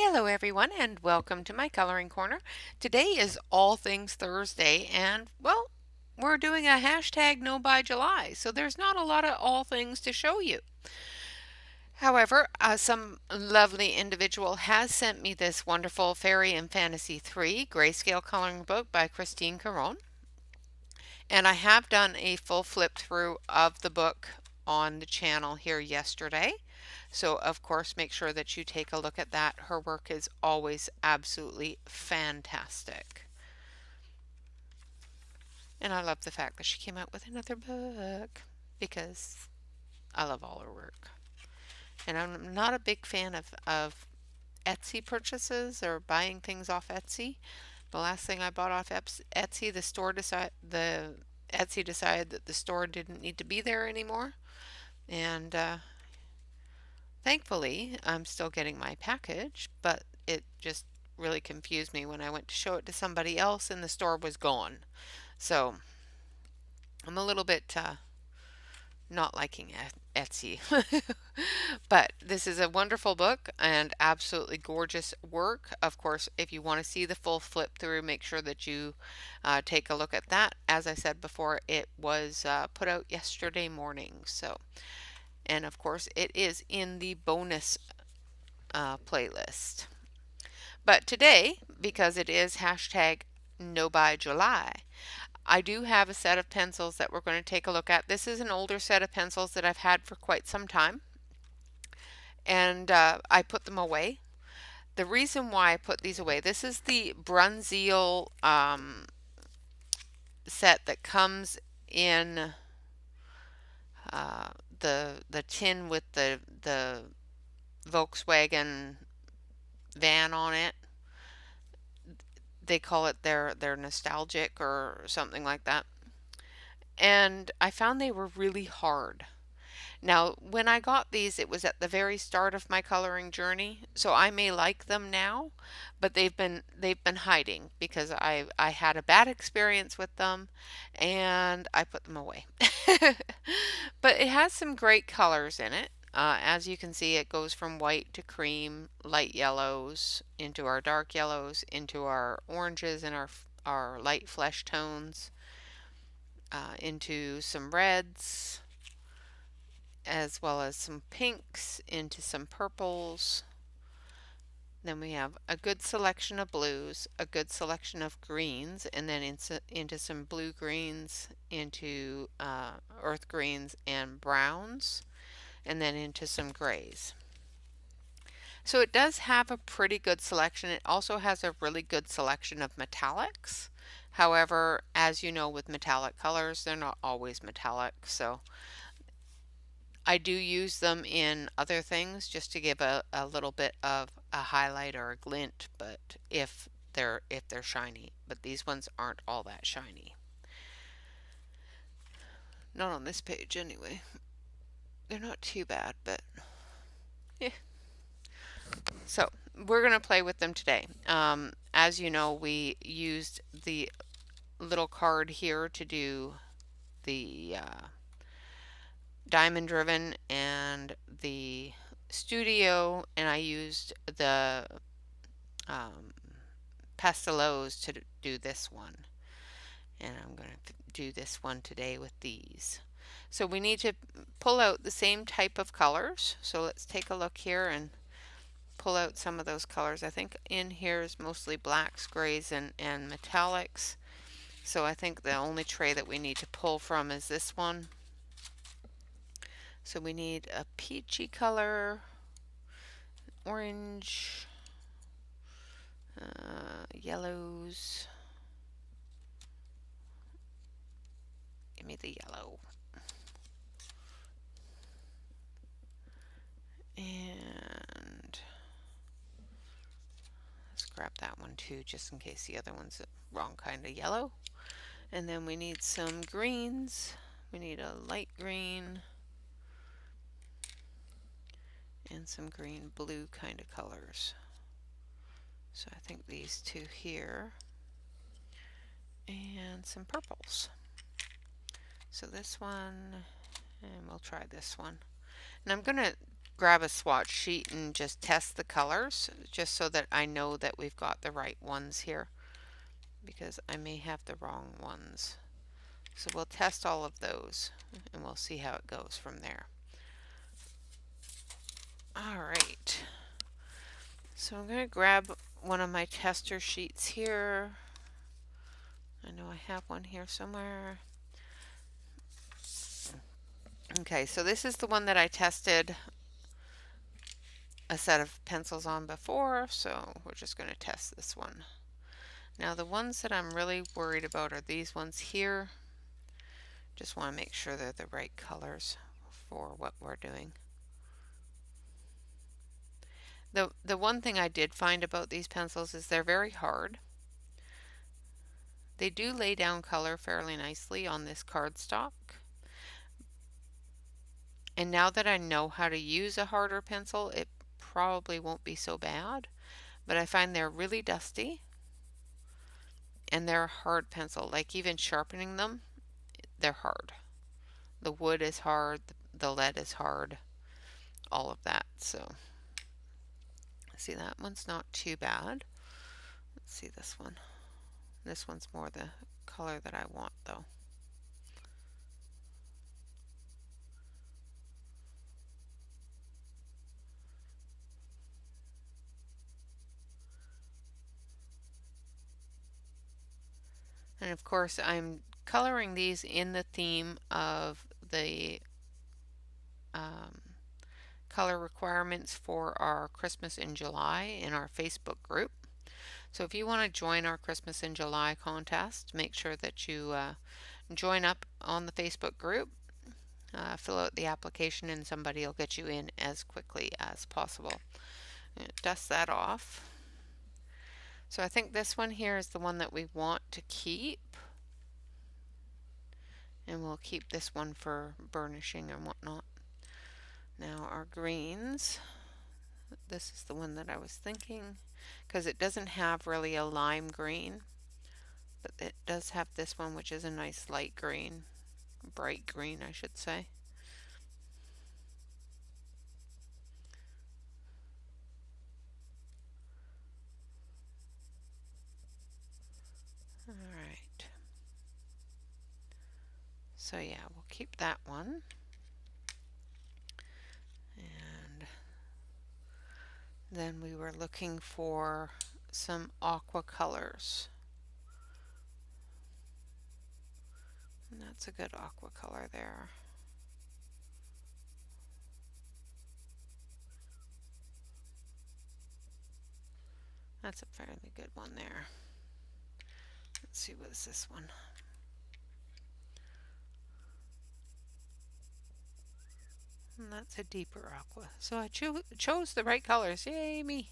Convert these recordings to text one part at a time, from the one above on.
Hello everyone and welcome to my coloring corner. Today is All Things Thursday and well, we're doing a hashtag no buy July, so there's not a lot of all things to show you. However, some lovely individual has sent me this wonderful Fairy and Fantasy 3 grayscale coloring book by Christine Caron. And I have done a full flip through of the book on the channel here yesterday. So of course, make sure that you take a look at that. Her work is always absolutely fantastic. And I love the fact that she came out with another book because I love all her work. And I'm not a big fan of Etsy purchases or buying things off Etsy. The last thing I bought off Etsy, the Etsy decided that the store didn't need to be there anymore, and thankfully I'm still getting my package, but it just really confused me when I went to show it to somebody else and the store was gone. So I'm a little bit not liking Etsy. But this is a wonderful book and absolutely gorgeous work. Of course, if you want to see the full flip through, make sure that you take a look at that. As I said before, it was put out yesterday morning. So, and of course, it is in the bonus playlist. But today, because it is hashtag no buy July, I do have a set of pencils that we're going to take a look at. This is an older set of pencils that I've had for quite some time, and I put them away. The reason why I put these away, this is the Brunzeal set that comes in uh, the tin with the Volkswagen van on it. They call it their nostalgic or something like that. And I found they were really hard. Now, when I got these, it was at the very start of my coloring journey, so I may like them now, but they've been hiding because I had a bad experience with them and I put them away. But it has some great colors in it. As you can see, it goes from white to cream, light yellows, into our dark yellows, into our oranges and our light flesh tones, into some reds, as well as some pinks, into some purples. Then we have a good selection of blues, a good selection of greens, and then into some blue greens, into earth greens and browns, and then into some grays. So it does have a pretty good selection. It also has a really good selection of metallics. However, as you know, with metallic colors, they're not always metallic, so I do use them in other things just to give a little bit of a highlight or a glint, but if they're shiny. But these ones aren't all that shiny. Not on this page anyway. They're not too bad, but yeah. So we're gonna play with them today. As you know, we used the little card here to do the diamond driven and the studio, and I used the um, pastelos to do this one. And I'm going to do this one today with these. So we need to pull out the same type of colors. So let's take a look here and pull out some of those colors. I think in here is mostly blacks, grays, and metallics. So I think the only tray that we need to pull from is this one. So we need a peachy color, orange, yellows. Give me the yellow. And let's grab that one too, just in case the other one's the wrong kind of yellow. And then we need some greens. We need a light green and some green blue kind of colors. So I think these two here, and some purples. So this one, and we'll try this one. And I'm going to grab a swatch sheet and just test the colors, just so that I know that we've got the right ones here, because I may have the wrong ones. So we'll test all of those and we'll see how it goes from there. All right. So I'm going to grab one of my tester sheets here. I know I have one here somewhere. Okay, so this is the one that I tested a set of pencils on before, so we're just going to test this one. Now the ones that I'm really worried about are these ones here. Just want to make sure they're the right colors for what we're doing. The one thing I did find about these pencils is they're very hard. They do lay down color fairly nicely on this cardstock. And now that I know how to use a harder pencil, it probably won't be so bad. But I find they're really dusty and they're a hard pencil. Like even sharpening them, they're hard. The wood is hard, the lead is hard, all of that. So see, that one's not too bad. Let's see this one. This one's more the color that I want though. And of course I'm coloring these in the theme of the color requirements for our Christmas in July in our Facebook group. So if you want to join our Christmas in July contest, make sure that you join up on the Facebook group, fill out the application, and somebody will get you in as quickly as possible. Dust that off. So I think this one here is the one that we want to keep. And we'll keep this one for burnishing and whatnot. Now our greens. This is the one that I was thinking, because it doesn't have really a lime green, but it does have this one, which is a nice light green, bright green I should say. Alright, so yeah, we'll keep that one. And then we were looking for some aqua colors. And that's a good aqua color there. That's a fairly good one there. Let's see, what is this one? And that's a deeper aqua. So I chose the right colors. Yay me!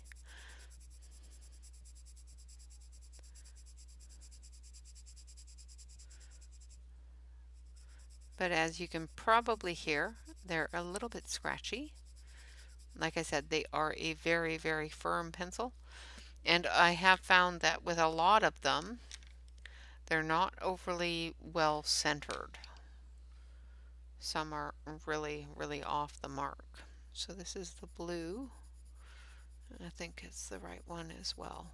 But as you can probably hear, they're a little bit scratchy. Like I said, they are a very, very firm pencil. And I have found that with a lot of them, they're not overly well centered. Some are really, really off the mark. So this is the blue. And I think it's the right one as well.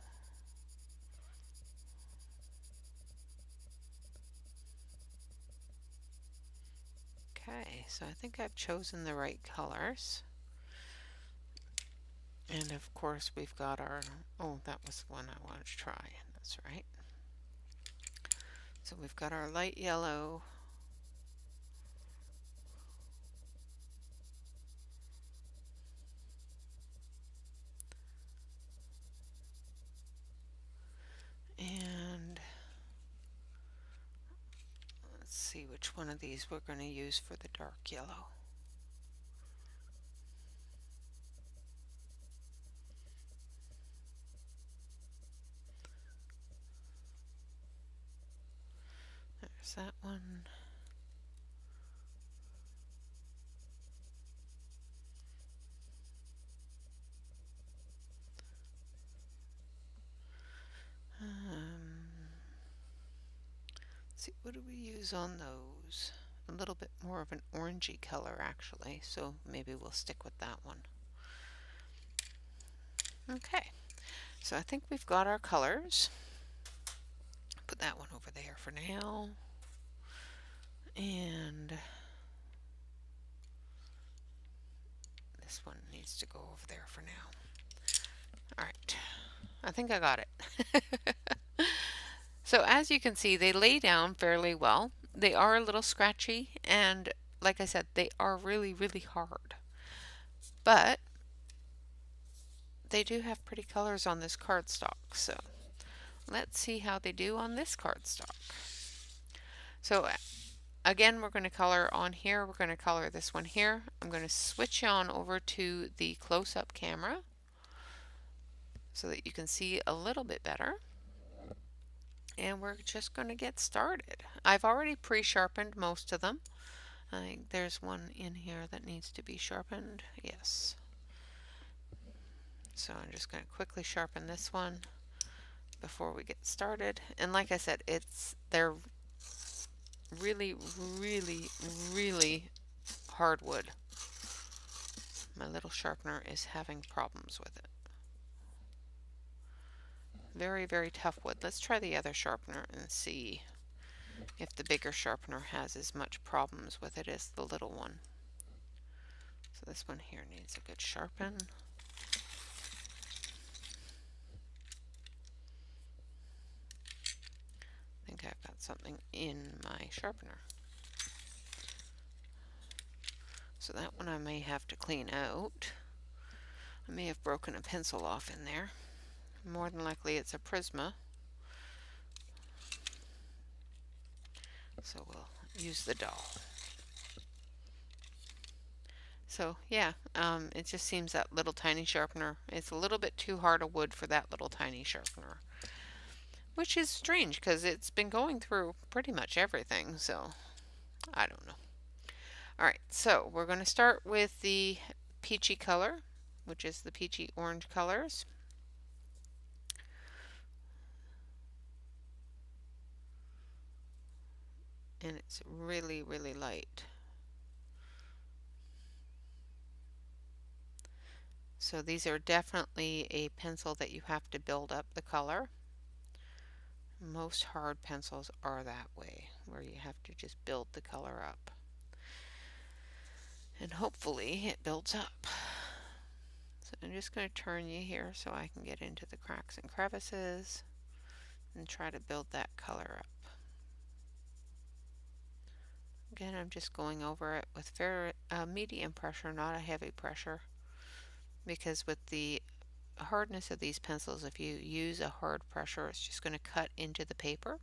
Okay, so I think I've chosen the right colors. And of course we've got our, oh, that was the one I wanted to try. That's right. So we've got our light yellow. And let's see which one of these we're going to use for the dark yellow. There's that one. Let's see, what do we use on those? a little bit more of an orangey color actually, so maybe we'll stick with that one. Okay, so I think we've got our colors. Put that one over there for now. And this one needs to go over there for now. Alright, I think I got it. So as you can see, they lay down fairly well. They are a little scratchy, and like I said, they are really, really hard. But they do have pretty colors on this cardstock, so let's see how they do on this cardstock. So again, we're going to color on here. We're going to color this one here. I'm going to switch on over to the close-up camera so that you can see a little bit better. And we're just going to get started. I've already pre-sharpened most of them. I think there's one in here that needs to be sharpened. Yes. So I'm just going to quickly sharpen this one before we get started. And like I said, they're really, really, really hardwood. My little sharpener is having problems with it. Very, very tough wood. Let's try the other sharpener and see if the bigger sharpener has as much problems with it as the little one. So this one here needs a good sharpen. I think I've got something in my sharpener. So that one I may have to clean out. I may have broken a pencil off in there. More than likely it's a Prisma. So we'll use the doll. So yeah, it just seems that little tiny sharpener, it's a little bit too hard a wood for that little tiny sharpener. Which is strange because it's been going through pretty much everything, so I don't know. Alright, so we're going to start with the peachy color, which is the peachy orange colors. And it's really, really light. So these are definitely a pencil that you have to build up the color. Most hard pencils are that way, where you have to just build the color up. And hopefully it builds up. So I'm just going to turn you here so I can get into the cracks and crevices and try to build that color up. Again, I'm just going over it with medium pressure, not a heavy pressure, because with the hardness of these pencils, if you use a hard pressure, it's just going to cut into the paper.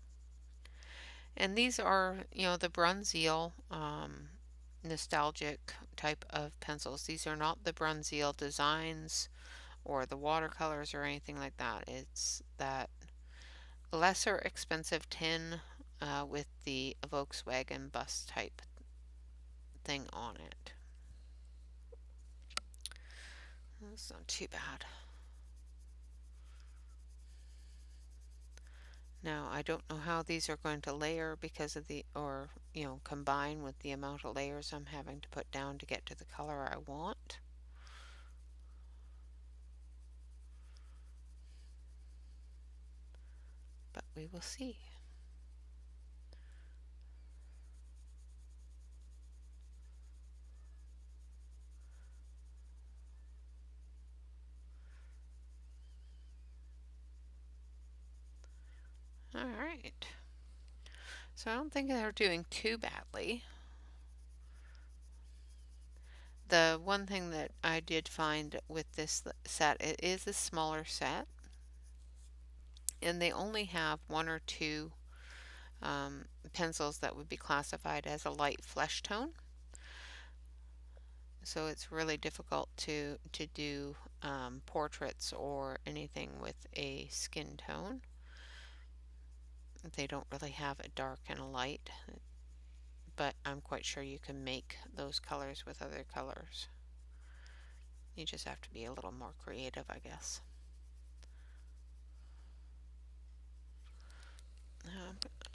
And these are, the Brunswick nostalgic type of pencils. These are not the Brunswick designs or the watercolors or anything like that. It's that lesser expensive tin with the Volkswagen bus type thing on it. That's not too bad. Now, I don't know how these are going to layer because of combine with the amount of layers I'm having to put down to get to the color I want. But we will see. Alright. So I don't think they're doing too badly. The one thing that I did find with this set, it is a smaller set. And they only have one or two pencils that would be classified as a light flesh tone. So it's really difficult to do portraits or anything with a skin tone. They don't really have a dark and a light, but I'm quite sure you can make those colors with other colors. You just have to be a little more creative, I guess.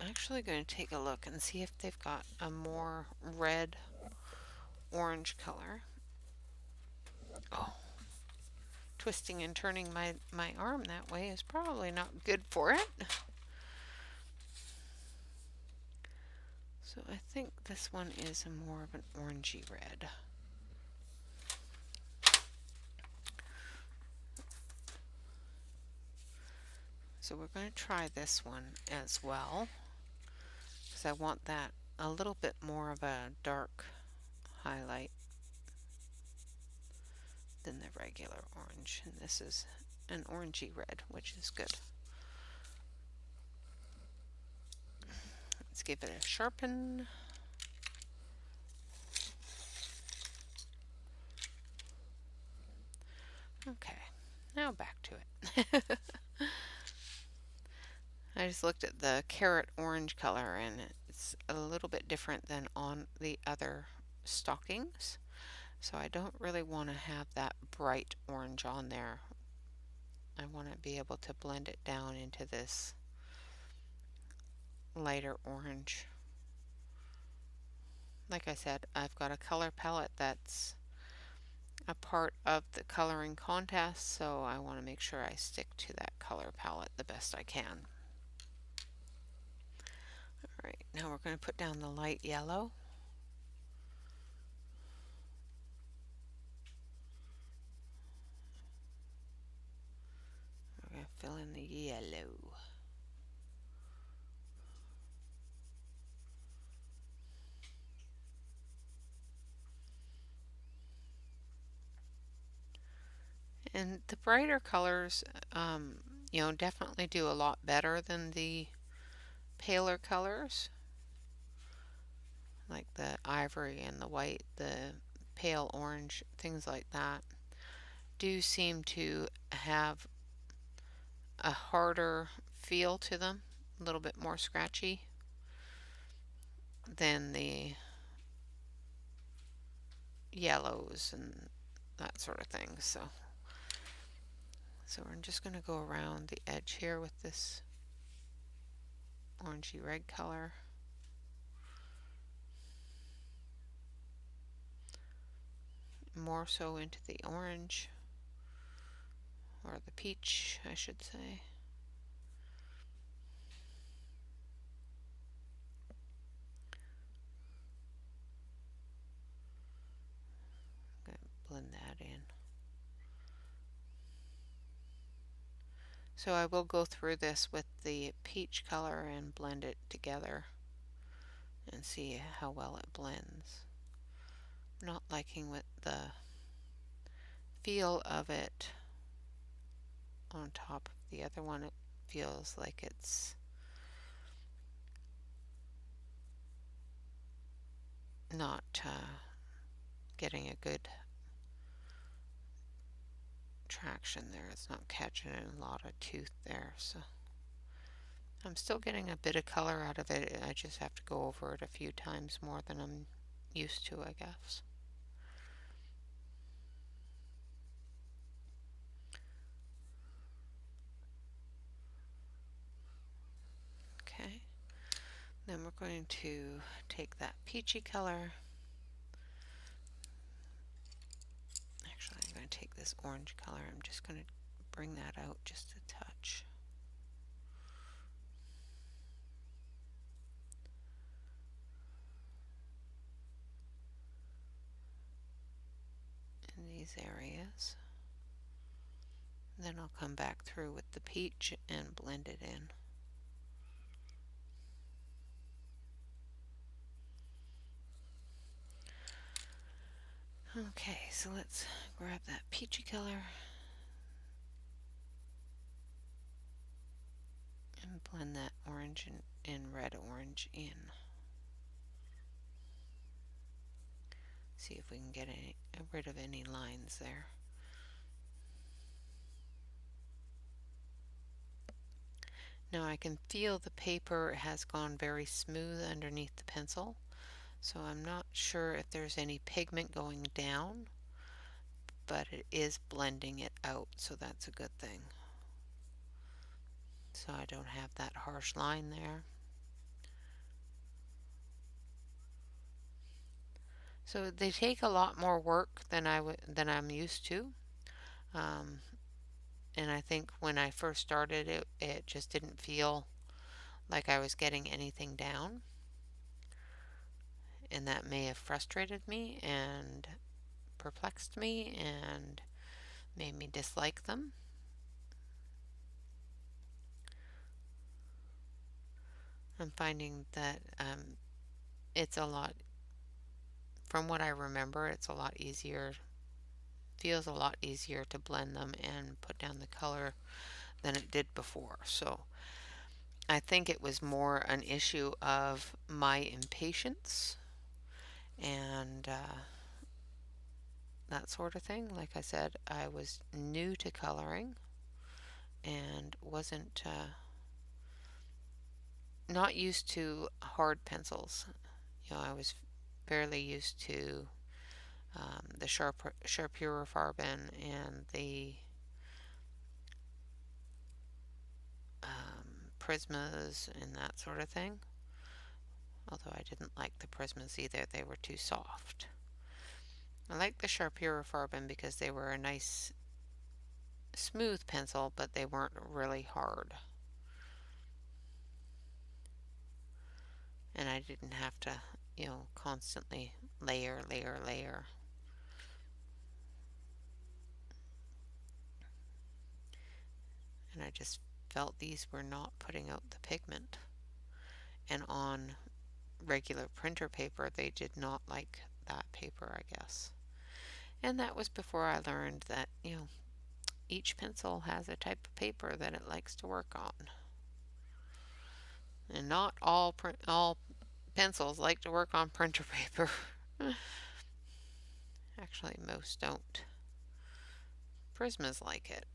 actually going to take a look and see if they've got a more red orange color. Oh, twisting and turning my arm that way is probably not good for it. So I think this one is a more of an orangey red. So we're going to try this one as well, because I want that a little bit more of a dark highlight than the regular orange. And this is an orangey red, which is good. Let's give it a sharpen. Okay, now back to it. I just looked at the carrot orange color and it's a little bit different than on the other stockings. So I don't really want to have that bright orange on there. I want to be able to blend it down into this lighter orange. Like I said, I've got a color palette that's a part of the coloring contest, so I want to make sure I stick to that color palette the best I can. Alright, now we're going to put down the light yellow. We're going to fill in the yellow. And the brighter colors, definitely do a lot better than the paler colors, like the ivory and the white, the pale orange, things like that, do seem to have a harder feel to them, a little bit more scratchy than the yellows and that sort of thing. So we're just going to go around the edge here with this orangey red color. More so into the orange, or the peach, I should say. I'm going to blend that in. So I will go through this with the peach color and blend it together and see how well it blends. Not liking what the feel of it on top of the other one. It feels like it's not getting a good traction there. It's not catching a lot of tooth there, so I'm still getting a bit of color out of it. I just have to go over it a few times more than I'm used to, I guess. Okay, then we're going to take that peachy color. Actually, I'm going to take this orange color. I'm just going to bring that out just a touch. In these areas. Then I'll come back through with the peach and blend it in. Okay, so let's grab that peachy color and blend that orange and red orange in. See if we can get rid of any lines there. Now I can feel the paper has gone very smooth underneath the pencil, so I'm not sure if there's any pigment going down, but it is blending it out, so that's a good thing. So I don't have that harsh line there. So they take a lot more work than I'm used to. Um, and I think when I first started it just didn't feel like I was getting anything down, and that may have frustrated me and perplexed me and made me dislike them. I'm finding that it's a lot, from what I remember, it's a lot easier, feels a lot easier to blend them and put down the color than it did before. So I think it was more an issue of my impatience and that sort of thing. Like I said, I was new to coloring and wasn't not used to hard pencils. I was fairly used to the Sharpura and the Prismas and that sort of thing. Although I didn't like the Prismas either, they were too soft. I liked the Sharpura because they were a nice smooth pencil, but they weren't really hard. And I didn't have to, constantly layer, layer, layer. And I just felt these were not putting out the pigment. And on regular printer paper, they did not like that paper, I guess. And that was before I learned that, each pencil has a type of paper that it likes to work on. And not all pencils like to work on printer paper. Actually, most don't. Prismas like it.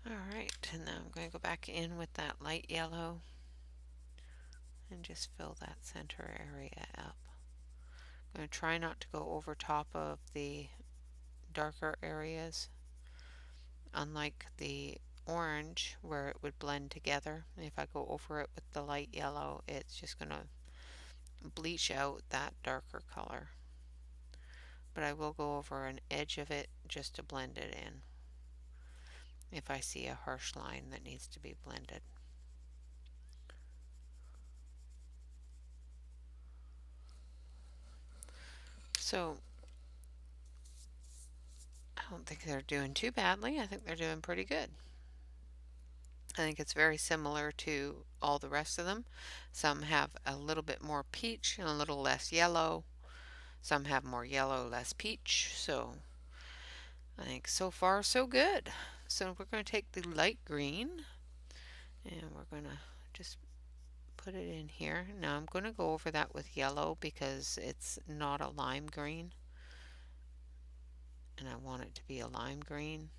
Alright, and now I'm going to go back in with that light yellow and just fill that center area up. I'm going to try not to go over top of the darker areas, unlike the orange where it would blend together. If I go over it with the light yellow, it's just going to bleach out that darker color. But I will go over an edge of it just to blend it in if I see a harsh line that needs to be blended. So I don't think they're doing too badly. I think they're doing pretty good. I think it's very similar to all the rest of them. Some have a little bit more peach and a little less yellow. Some have more yellow, less peach. So I think so far so good. So we're going to take the light green and we're going to just put it in here. Now I'm going to go over that with yellow because it's not a lime green. And I want it to be a lime green.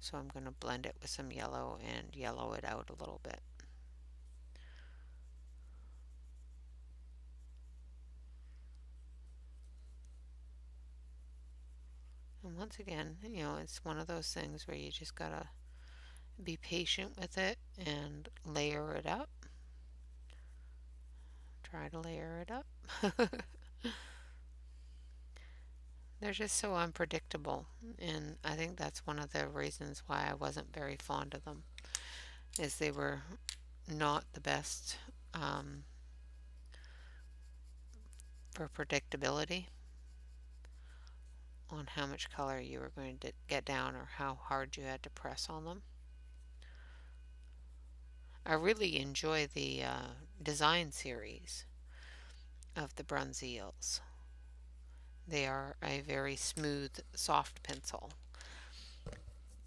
So I'm going to blend it with some yellow and yellow it out a little bit. And once again, it's one of those things where you just gotta be patient with it and layer it up. Try to layer it up. They're just so unpredictable, and I think that's one of the reasons why I wasn't very fond of them, is they were not the best for predictability on how much color you were going to get down or how hard you had to press on them. I really enjoy the design series of the Brunzils. They are a very smooth, soft pencil.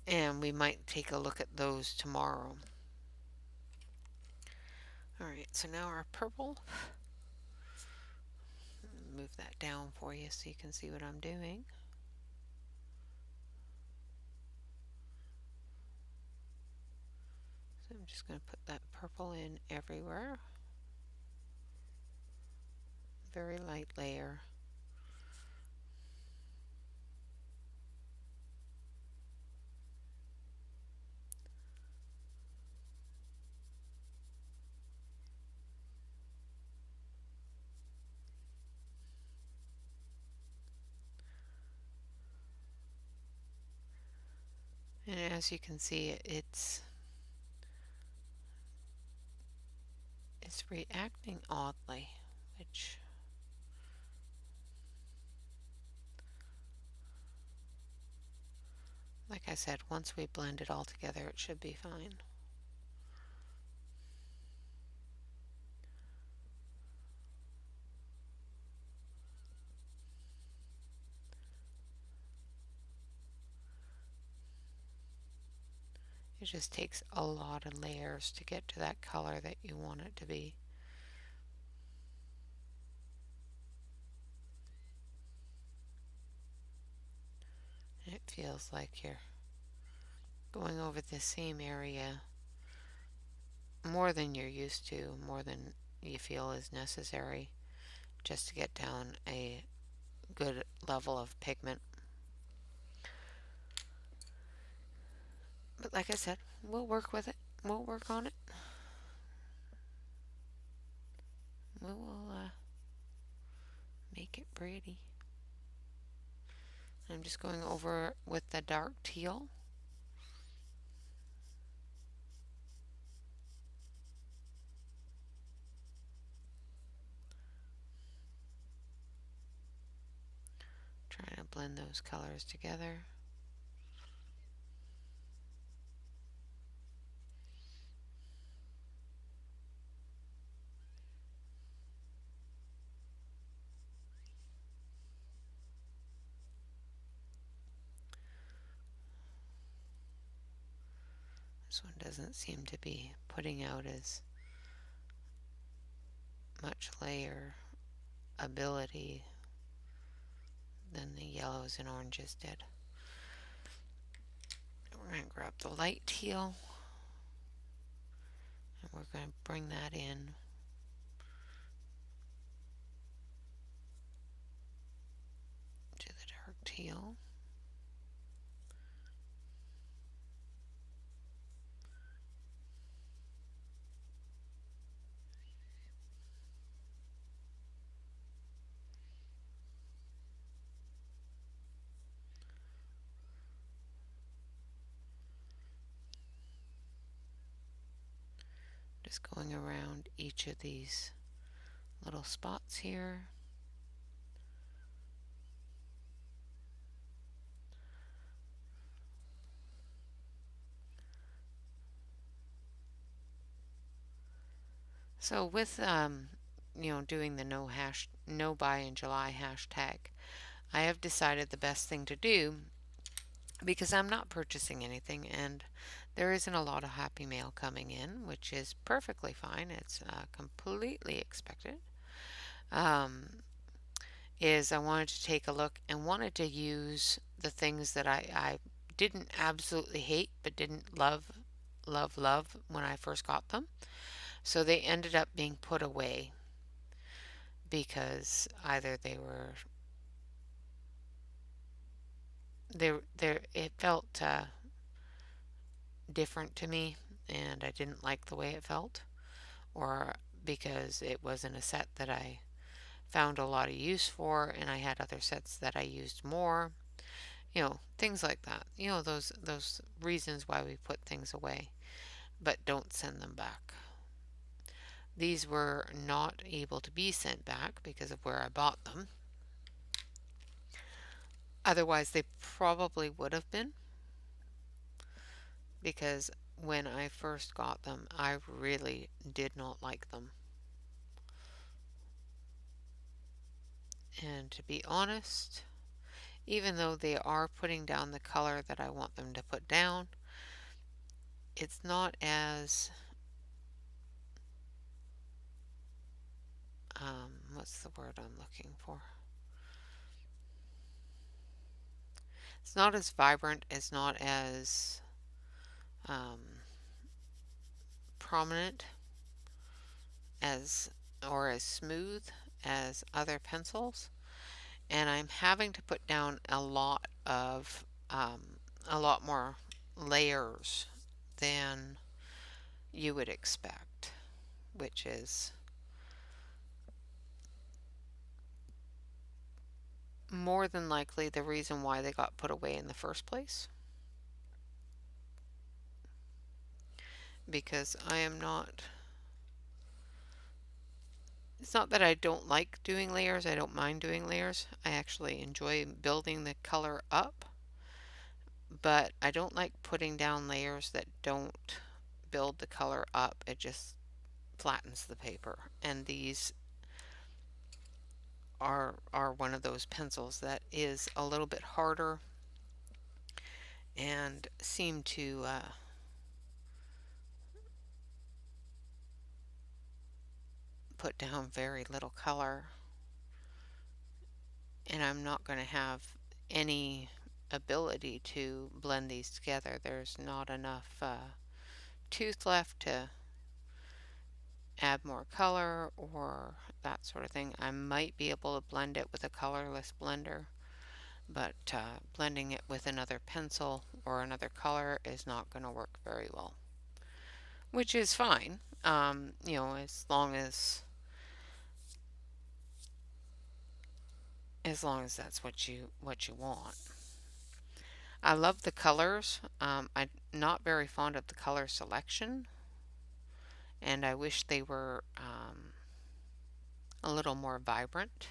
And we might take a look at those tomorrow. Alright, so now our purple. Move that down for you so you can see what I'm doing. So I'm just going to put that purple in everywhere. Very light layer. And as you can see, it's reacting oddly, which like I said, once we blend it all together, it should be fine. It just takes a lot of layers to get to that color that you want it to be. And it feels like you're going over the same area more than you're used to, more than you feel is necessary, just to get down a good level of pigment. But like I said, we'll work with it. We'll work on it. We will make it pretty. I'm just going over with the dark teal. Trying to blend those colors together. This one doesn't seem to be putting out as much layer ability than the yellows and oranges did. We're going to grab the light teal and we're going to bring that in to the dark teal. Just going around each of these little spots here. So with doing the no buy in July hashtag, I have decided the best thing to do, because I'm not purchasing anything and there isn't a lot of happy mail coming in, which is perfectly fine. It's completely expected. Um, is I wanted to take a look and wanted to use the things that I didn't absolutely hate but didn't love when I first got them. So they ended up being put away because either it felt different to me and I didn't like the way it felt, or because it wasn't a set that I found a lot of use for and I had other sets that I used more. Things like that. Those reasons why we put things away, but don't send them back. These were not able to be sent back because of where I bought them. Otherwise, they probably would have been, because when I first got them, I really did not like them. And to be honest, even though they are putting down the color that I want them to put down, it's not as what's the word I'm looking for? It's not as vibrant, it's not as um, prominent as or as smooth as other pencils, and I'm having to put down a lot more layers than you would expect, which is more than likely the reason why they got put away in the first place. because I am not, it's not that I don't like doing layers, I don't mind doing layers. I actually enjoy building the color up, but I don't like putting down layers that don't build the color up. It just flattens the paper. And these are one of those pencils that is a little bit harder and seem to put down very little color, and I'm not going to have any ability to blend these together. There's not enough tooth left to add more color or that sort of thing. I might be able to blend it with a colorless blender, but blending it with another pencil or another color is not going to work very well, which is fine, you know, as long as that's what you want. I love the colors. I'm not very fond of the color selection, and I wish they were a little more vibrant.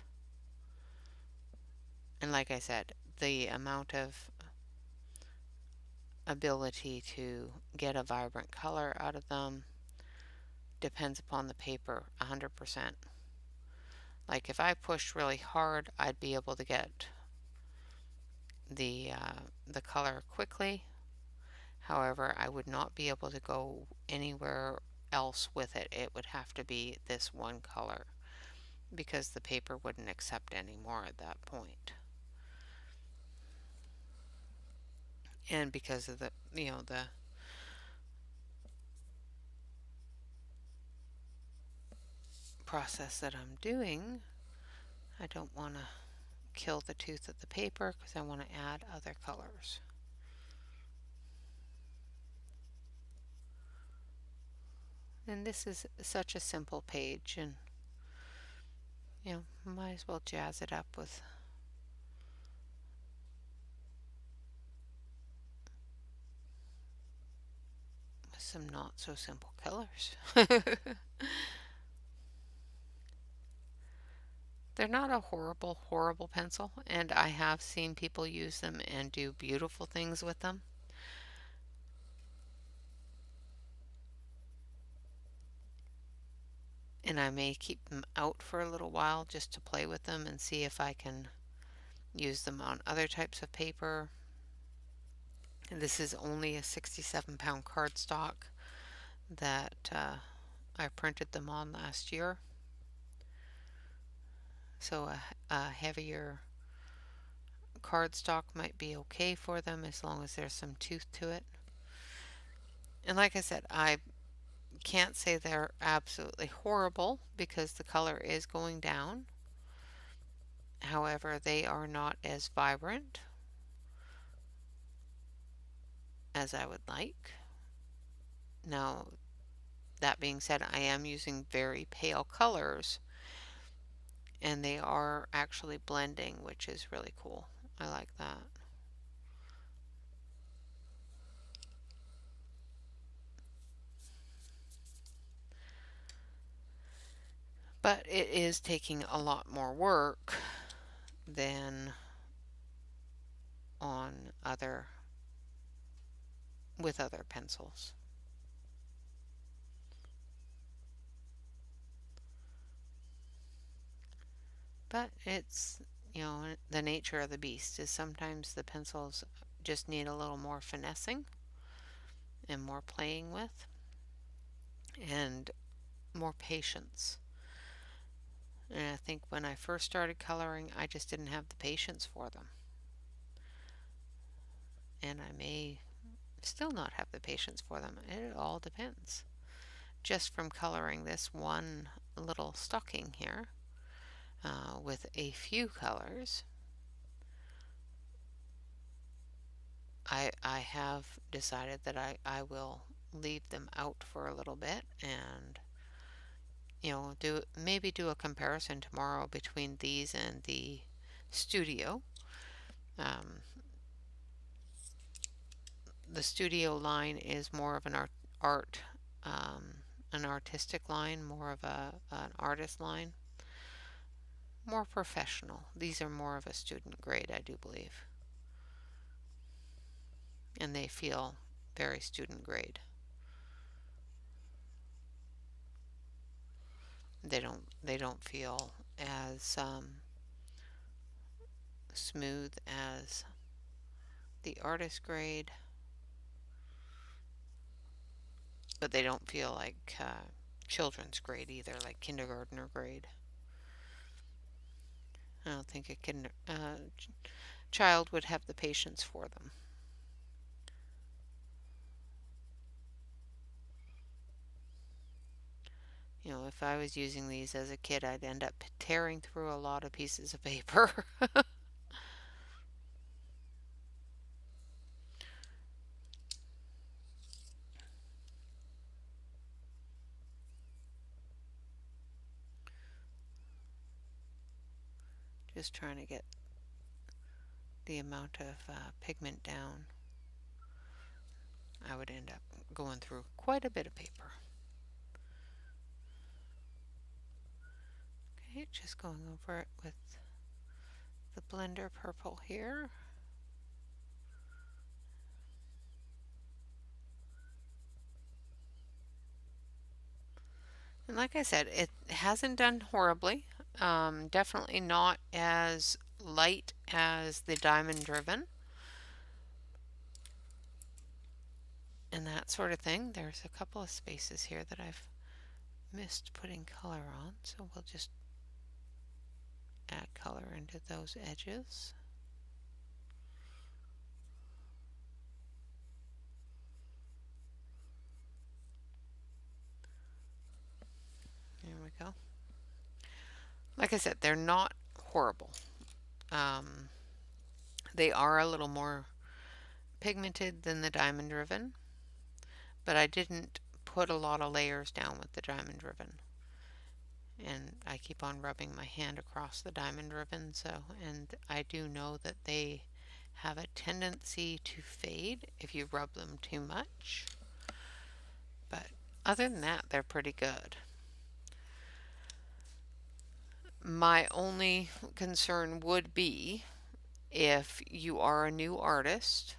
And like I said, the amount of ability to get a vibrant color out of them depends upon the paper 100%. Like if I pushed really hard, I'd be able to get the color quickly. However, I would not be able to go anywhere else with it. It would have to be this one color because the paper wouldn't accept any more at that point. And because of the process that I'm doing, I don't want to kill the tooth of the paper because I want to add other colors. And this is such a simple page, and might as well jazz it up with some not so simple colors. They're not a horrible, horrible pencil, and I have seen people use them and do beautiful things with them. And I may keep them out for a little while just to play with them and see if I can use them on other types of paper. And this is only a 67-pound cardstock that I printed them on last year. So a heavier cardstock might be okay for them as long as there's some tooth to it. And like I said, I can't say they're absolutely horrible because the color is going down. However, they are not as vibrant as I would like. Now, that being said, I am using very pale colors and they are actually blending, which is really cool. I like that. But it is taking a lot more work than on with other pencils. But it's, the nature of the beast is sometimes the pencils just need a little more finessing and more playing with and more patience. And I think when I first started coloring, I just didn't have the patience for them. And I may still not have the patience for them. It all depends. Just from coloring this one little stocking here with a few colors, I have decided that I will leave them out for a little bit and maybe do a comparison tomorrow between these and the studio. Um, the studio line is more of an art an artistic line, more of an artist line, more professional. These are more of a student grade, I do believe, and they feel very student grade. They don't feel as smooth as the artist grade, but they don't feel like children's grade either, like kindergartner grade. I don't think a child would have the patience for them. You know, if I was using these as a kid, I'd end up tearing through a lot of pieces of paper. Just trying to get the amount of pigment down. I would end up going through quite a bit of paper. Okay, just going over it with the blender purple here. And like I said, it hasn't done horribly. Definitely not as light as the diamond driven and that sort of thing. There's a couple of spaces here that I've missed putting color on, so we'll just add color into those edges. There we go. Like I said, they're not horrible. Um, they are a little more pigmented than the diamond driven, but I didn't put a lot of layers down with the diamond driven. And I keep on rubbing my hand across the diamond ribbon, and I do know that they have a tendency to fade if you rub them too much, but other than that, they're pretty good. My only concern would be if you are a new artist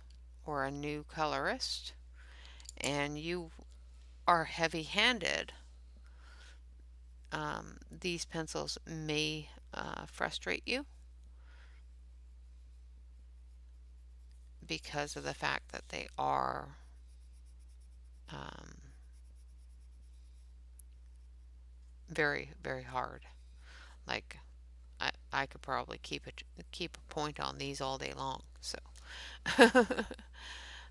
or a new colorist and you are heavy-handed, these pencils may frustrate you because of the fact that they are very, very hard. Like I could probably keep a point on these all day long. So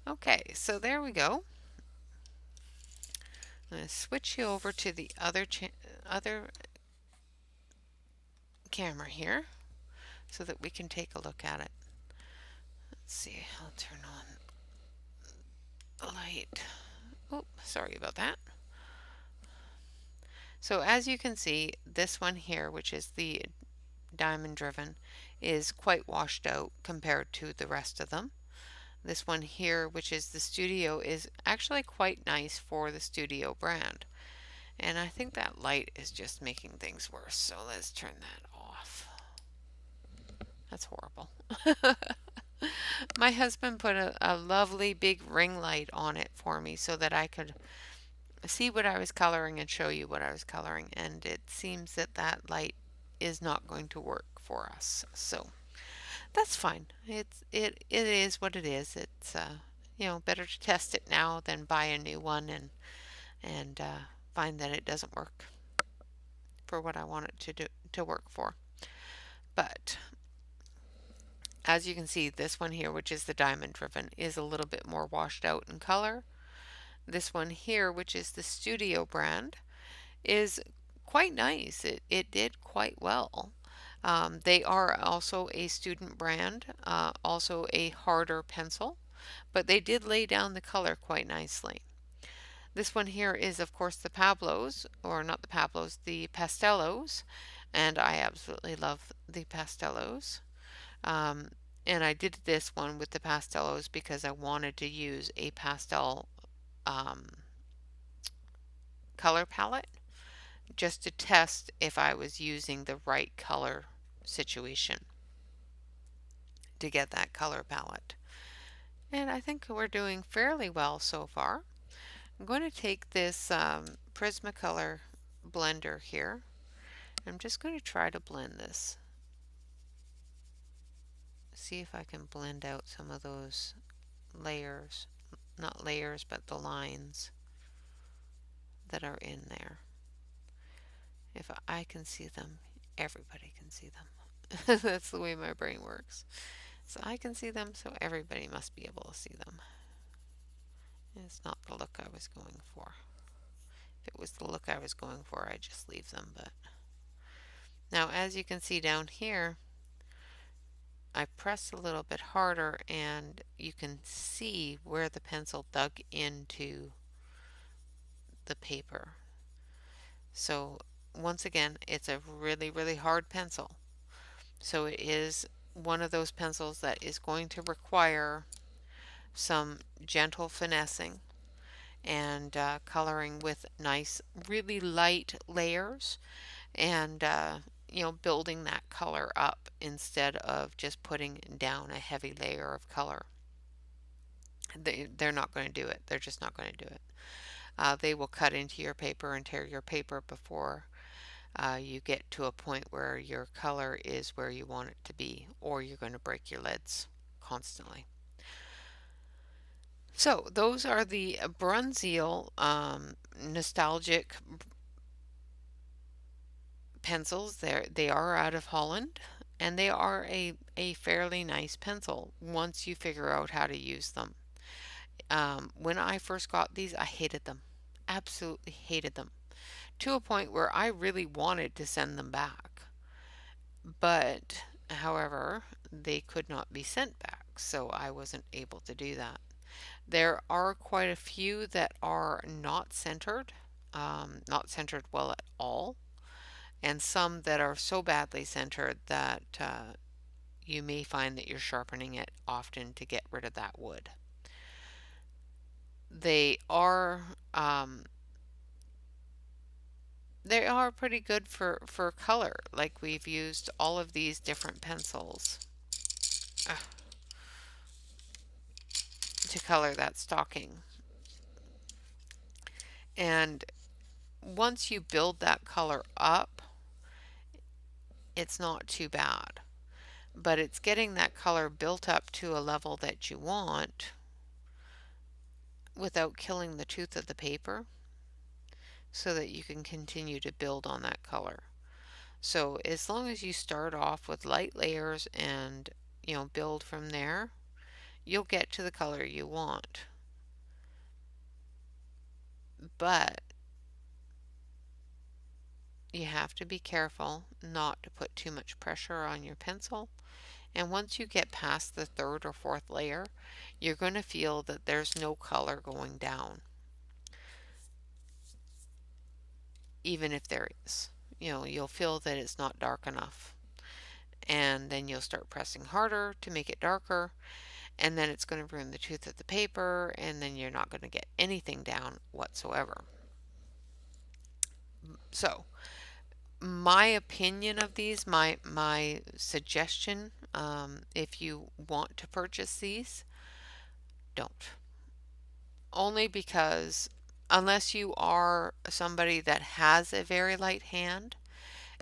okay, so there we go. I'm going to switch you over to the other camera here so that we can take a look at it. Let's see, I'll turn on the light. Oh, sorry about that. So as you can see, this one here, which is the diamond driven, is quite washed out compared to the rest of them. This one here, which is the Studio, is actually quite nice for the Studio brand. And I think that light is just making things worse, so let's turn that off. That's horrible. My husband put a lovely big ring light on it for me so that I could see what I was coloring and show you what I was coloring, and it seems that that light is not going to work for us. So that's fine. It is what it is. It's better to test it now than buy a new one and find that it doesn't work for what I want it to work for. But as you can see, this one here, which is the diamond driven, is a little bit more washed out in color. This one here, which is the Studio brand, is quite nice. It did quite well. They are also a student brand, also a harder pencil, but they did lay down the color quite nicely. This one here is, of course, the Pablos, or not the Pablos, the Pastellos, and I absolutely love the Pastellos. And I did this one with the Pastellos because I wanted to use a pastel color palette just to test if I was using the right color situation to get that color palette. And I think we're doing fairly well so far. I'm going to take this Prismacolor blender here. I'm just going to try to blend this. See if I can blend out some of those layers, not layers, but the lines that are in there. If I can see them, everybody can see them. That's the way my brain works. So I can see them, so everybody must be able to see them. It's not the look I was going for. If it was the look I was going for, I'd just leave them. But now, as you can see down here, I pressed a little bit harder and you can see where the pencil dug into the paper. So once again, it's a really, really hard pencil. So it is one of those pencils that is going to require some gentle finessing and coloring with nice, really light layers and building that color up instead of just putting down a heavy layer of color. They're not going to do it. They're just not going to do it. They will cut into your paper and tear your paper before you get to a point where your color is where you want it to be, or you're going to break your lids constantly. So those are the Brunswick nostalgic pencils. They are out of Holland, and they are a fairly nice pencil once you figure out how to use them. When I first got these, I hated them. Absolutely hated them. To a point where I really wanted to send them back. But, however, they could not be sent back, so I wasn't able to do that. There are quite a few that are not centered well at all, and some that are so badly centered that you may find that you're sharpening it often to get rid of that wood. They are pretty good for color. Like, we've used all of these different pencils to color that stocking. And once you build that color up, it's not too bad. But it's getting that color built up to a level that you want without killing the tooth of the paper so that you can continue to build on that color. So as long as you start off with light layers and build from there, you'll get to the color you want. But you have to be careful not to put too much pressure on your pencil. And once you get past the third or fourth layer, you're going to feel that there's no color going down, even if there is. You'll feel that it's not dark enough. And then you'll start pressing harder to make it darker, and then it's going to ruin the tooth of the paper, and then you're not going to get anything down whatsoever. So, my opinion of these, my suggestion, if you want to purchase these, don't. Only because unless you are somebody that has a very light hand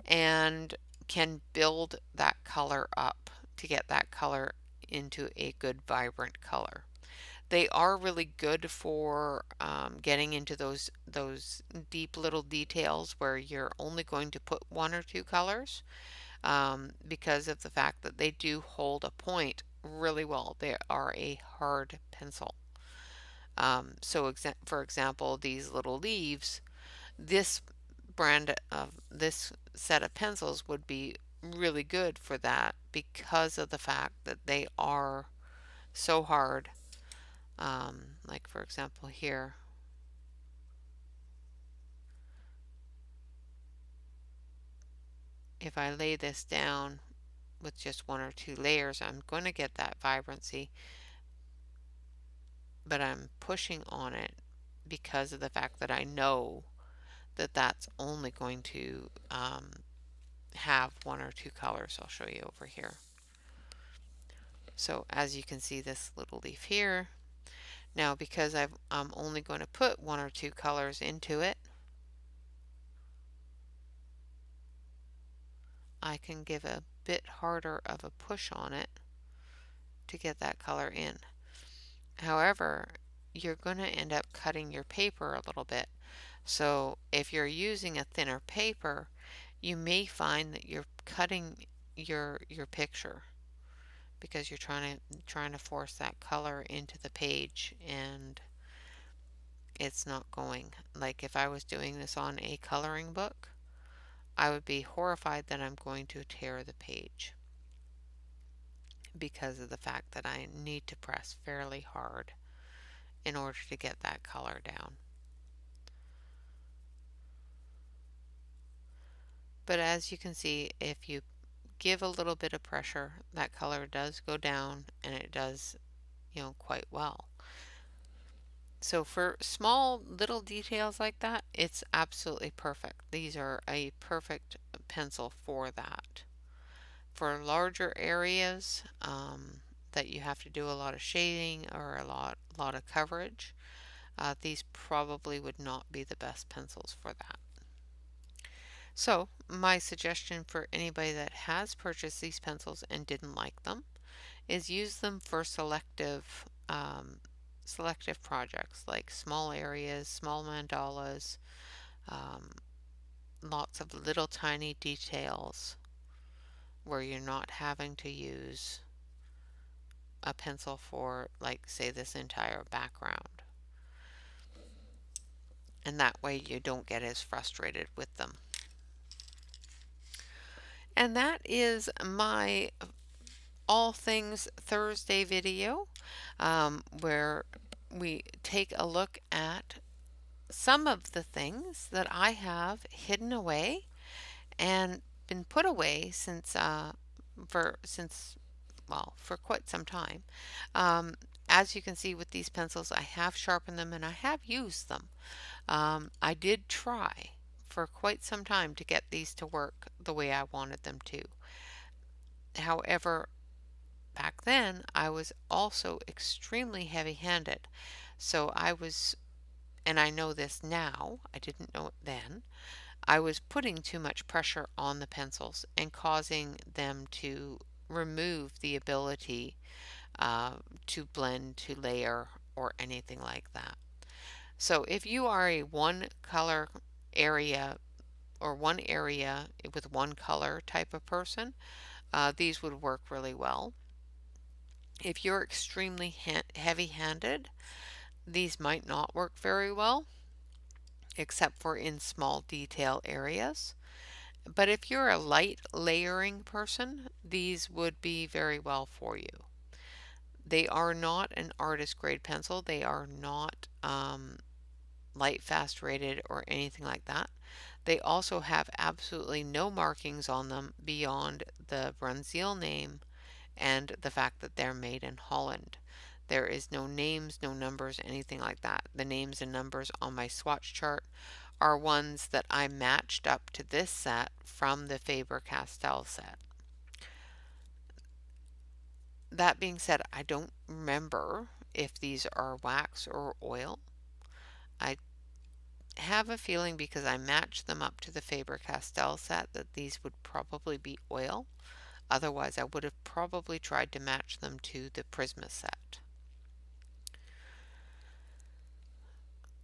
and can build that color up to get that color into a good vibrant color. They are really good for getting into those deep little details where you're only going to put one or two colors because of the fact that they do hold a point really well. They are a hard pencil. So for example, these little leaves, this brand of this set of pencils would be really good for that because of the fact that they are so hard. Like for example here, if I lay this down with just one or two layers, I'm going to get that vibrancy, but I'm pushing on it because of the fact that I know that that's only going to have one or two colors. I'll show you over here. So as you can see, this little leaf here, now because I'm only going to put one or two colors into it, I can give a bit harder of a push on it to get that color in. However, you're going to end up cutting your paper a little bit. So if you're using a thinner paper, you may find that you're cutting your picture because you're trying to force that color into the page, and it's not going. Like if I was doing this on a coloring book, I would be horrified that I'm going to tear the page because of the fact that I need to press fairly hard in order to get that color down. But as you can see, if you give a little bit of pressure, that color does go down, and it does, quite well. So for small little details like that, it's absolutely perfect. These are a perfect pencil for that. For larger areas that you have to do a lot of shading or a lot of coverage, these probably would not be the best pencils for that. So my suggestion for anybody that has purchased these pencils and didn't like them is use them for selective projects like small areas, small mandalas, um, lots of little tiny details where you're not having to use a pencil for, like, say, this entire background. And that way you don't get as frustrated with them. And that is my all things Thursday video, where we take a look at some of the things that I have hidden away and been put away for quite some time. As you can see with these pencils, I have sharpened them and I have used them. I did try for quite some time to get these to work the way I wanted them to. However, back then I was also extremely heavy-handed. So and I know this now, I didn't know it then, I was putting too much pressure on the pencils and causing them to remove the ability to blend, to layer, or anything like that. So if you are a one color area or one area with one color type of person, these would work really well. If you're extremely heavy-handed, these might not work very well, except for in small detail areas. But if you're a light layering person, these would be very well for you. They are not an artist grade pencil. They are not light fast rated or anything like that. They also have absolutely no markings on them beyond the Brunswick name and the fact that they're made in Holland. There is no names, no numbers, anything like that. The names and numbers on my swatch chart are ones that I matched up to this set from the Faber-Castell set. That being said, I don't remember if these are wax or oil. I have a feeling because I matched them up to the Faber-Castell set that these would probably be oil. Otherwise, I would have probably tried to match them to the Prisma set.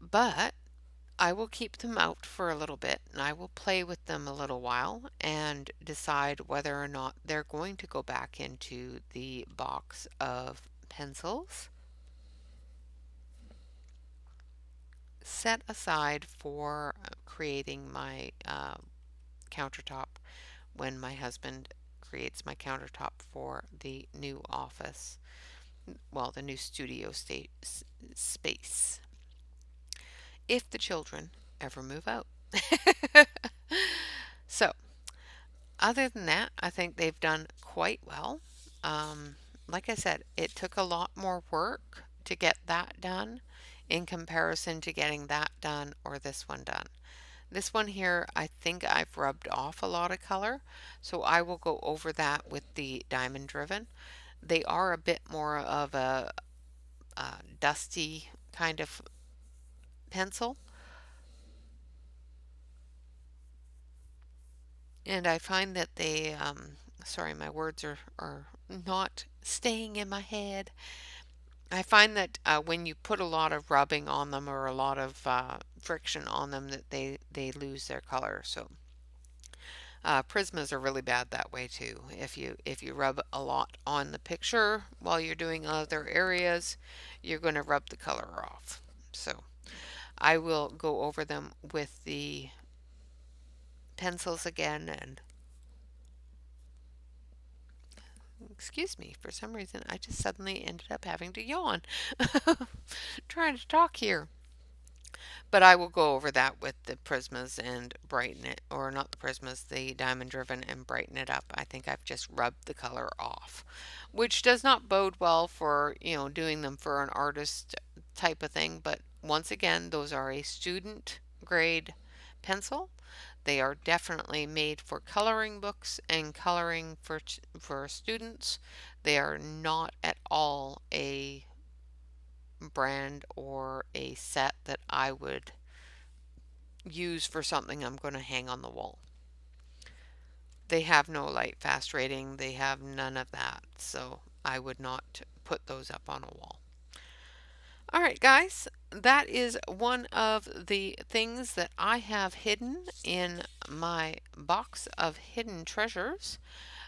But I will keep them out for a little bit and I will play with them a little while and decide whether or not they're going to go back into the box of pencils set aside for creating my countertop when my husband creates my countertop for the new office, well, the new studio space, if the children ever move out. So, other than that, I think they've done quite well. Like I said, it took a lot more work to get that done in comparison to getting that done or this one done. This one here, I think I've rubbed off a lot of color, so I will go over that with the Diamond Driven. They are a bit more of a dusty kind of pencil, and I find that they, sorry, my words are not staying in my head. I find that when you put a lot of rubbing on them or a lot of friction on them, that they lose their color. So Prismas are really bad that way too. If you rub a lot on the picture while you're doing other areas, you're going to rub the color off. So I will go over them with the pencils again. And excuse me, for some reason I just suddenly ended up having to yawn trying to talk here. But I will go over that with the Prismas and brighten it, or not the Prismas, the Diamond Driven, and brighten it up. I think I've just rubbed the color off, which does not bode well for, doing them for an artist type of thing. But once again, those are a student grade pencil. They are definitely made for coloring books and coloring for students. They are not at all a brand or a set that I would use for something I'm going to hang on the wall. They have no light fast rating, they have none of that, so I would not put those up on a wall. All right, guys, that is one of the things that I have hidden in my box of hidden treasures,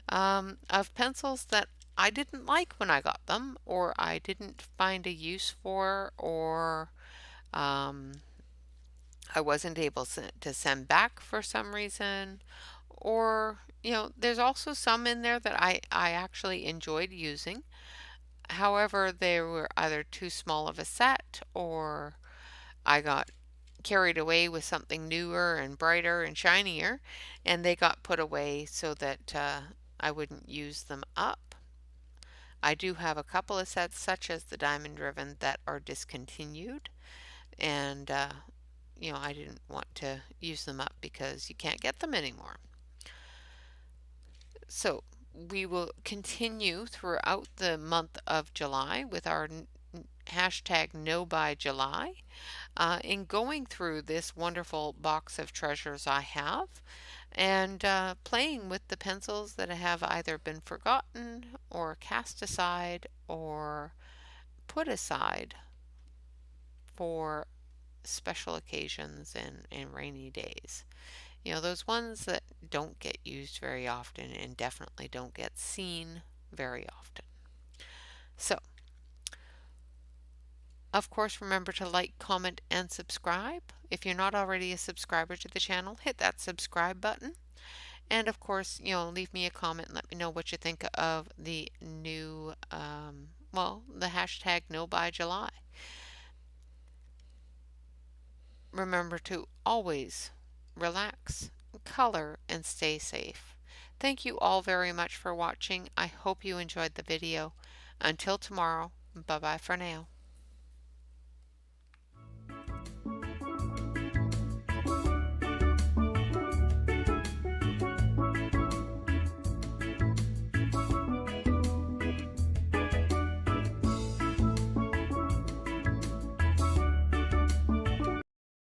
of pencils that I didn't like when I got them, or I didn't find a use for, or um, I wasn't able to send back for some reason, or there's also some in there that I actually enjoyed using. However, they were either too small of a set, or I got carried away with something newer and brighter and shinier, and they got put away so that I wouldn't use them up. I do have a couple of sets, such as the Diamond Driven, that are discontinued, and I didn't want to use them up because you can't get them anymore. So we will continue throughout the month of July with our hashtag NOBUYJULY in going through this wonderful box of treasures I have, and playing with the pencils that have either been forgotten or cast aside or put aside for special occasions and rainy days. Those ones that don't get used very often and definitely don't get seen very often. So, of course, remember to like, comment, and subscribe. If you're not already a subscriber to the channel, hit that subscribe button. And of course, leave me a comment and let me know what you think of the new, the hashtag NOBUYJULY. Remember to always relax, color, and stay safe. Thank you all very much for watching. I hope you enjoyed the video. Until tomorrow, bye bye for now.